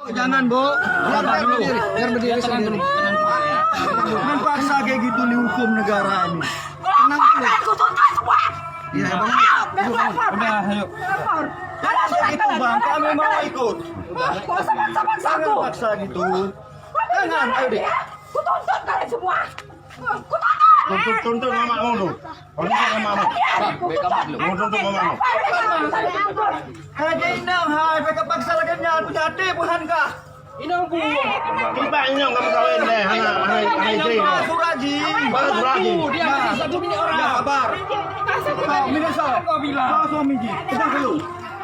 Jangan, Bu. Biar berdiri sendiri. Jangan paksa kayak gitu dihukum negara ini. Tenang dulu. Iya, Bang. Udah, ayo. Itu Bang, kami mau ikut. Jangan paksa gitu. Jangan, ayo deh. Kutuntut kalian semua. Tuntut mamamu lu. Tuntut mamamu. Tuntut mamamu. Haji Inang, hai, mereka paksa lagi nyal punya hati, bukan kah? Inang bu. Tiba Inang kamu kawin deh, anak istri. Suraji. Baru Suraji. Dia satu bini orang. Ya, kabar. Kau minum sah. Kau bilang. Kau suami ji. Kita dulu.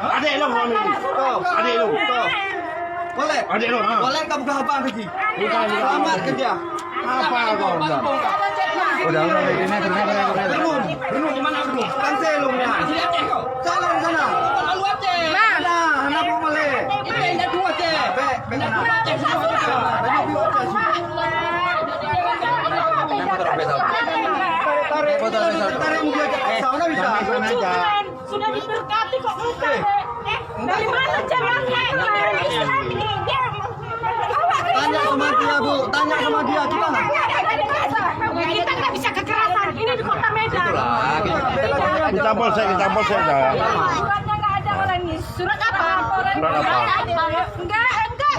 Adik lu suami. Adik lu. Boleh. Adik lu. Boleh kamu buka apa kerja? Bukan. Selamat kerja. Apa kau udah? Udah ini Benun di mana Benun? Kan selungnya. Sana di sana. Lalu aja. Mana? Anak mau boleh. Ini dua aja. Bek mana? Tarik dia ke sana bisa. Sudah diberkati kok enggak. Dari mana caranya? Islam ini dia. Tanya sama dia, Bu. Tanya sama dia gimana? Kita nggak bisa kekerasan. Ini di kota Medan. Kita polsek dah. Suratnya nggak ada orang ini. Surat apa? Surat apa? Enggak.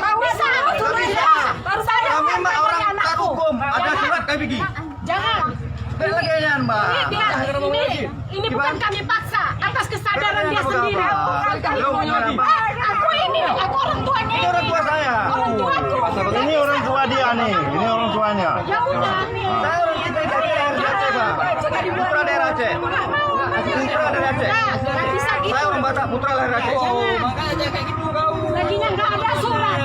Mau bisa. Suratnya. Baru saya. Kami mah orang tak hukum. Ada surat kami pergi. Jangan. Belakangan, Mbak. Ini bukan kami paksa. Atas kesadaran dia sendiri. Aku orang tuanya. Ini orang tua saya. Orang tuaku. Ini orang tua dia nih. Ini orang tuanya. Ya udah. Saya orang kita dari daerah Aceh, Pak. Putra daerah Aceh. Putra daerah Aceh. Nggak bisa gitu. Saya orang Batak, putra daerah Aceh. Makanya kayak gitu kau. Laginya nggak ada surat.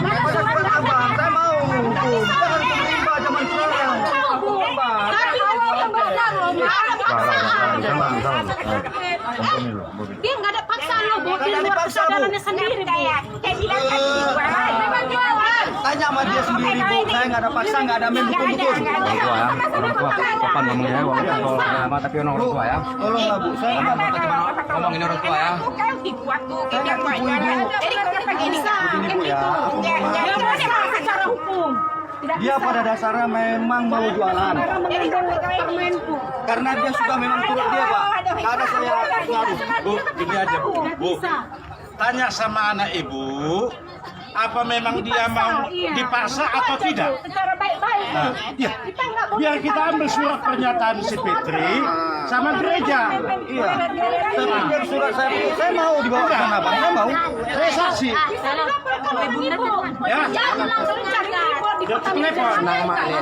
Nggak ada surat apa? Saya mau hukum. Jangan pemerintah zaman sekarang. Tapi kalau yang benar loh, nggak ada paksaan. Dia nggak ada paksaan loh, Bu. Di luar kesadarannya sendiri, Bu. Kayak bilang tadi, memang jualan. Tanya sama dia sendiri, Bu. Saya nggak ada paksa, nggak ada main dukun-dukun. Orang tua, kapan ngomongnya kalau lama tapi orang tua ya. Tolonglah, Bu. Saya nggak mau macam-macam. Ngomongin orang tua ya. Kan dibuat tuh, Saya nggak tipu, Ibu. jadi kenapa gini kan? Begini, Bu, ya. Aku Ya, mau ya, memang secara hukum. Tidak Dia bisa. pada dasarnya memang mau jualan. Permenku. Karena dia suka memang turut dia, Pak. Nggak ada saya ngaruh. Bu, gini aja bu. Bu, Bisa. tanya sama anak ibu. Apa memang dia mau Iya. dipaksa atau Aja, tidak? Bu, secara baik-baik. Nah, iya. Kita nggak boleh Biar kita ambil surat pernyataan si Fitri sama gereja. Iya. Tapi biar surat saya mau dibawa ke sana, Pak. Saya mau. Saya saksi. Saya laporkan orang ibu. Ya. Jangan langsung cari ibu di Dia kota telepon. Medan. Nama dia.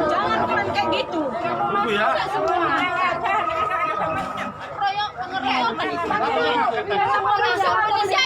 Jangan kayak gitu. Ibu ya. Semua. Royok pengeroyokan.